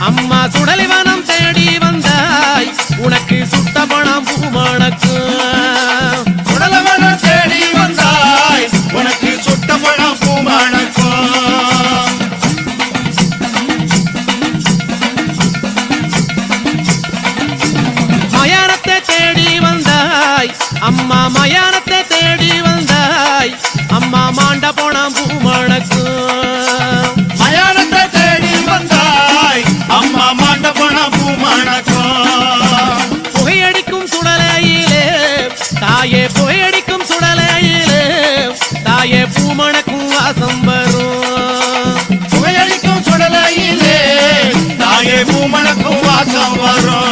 அம்மா சுடலிவனம் தேடி வந்தாய் உனக்கு சுட்ட பணம் பூமணக்கும் சுடலிவனம் தேடி வந்தாய் உனக்கு சுட்ட பணம் பூமணக்கும் மயானத்தை தேடி வந்தாய் அம்மா மயானத்தை தேடி வந்தாய் அம்மா மாண்ட போனாம் பூமணக்கும் மயானத்தை தேடி வந்தாய் அம்மா மாண்ட போனாம் பூமணக்கும் புகையடிக்கும் சுடலையிலே தாயே புகையடிக்கும் சுடலையிலே தாயே பூமணக்கும் வாசம் வரும் புகையடிக்கும் சுடலையிலே தாயே பூமணக்கும் வாசம் வரும்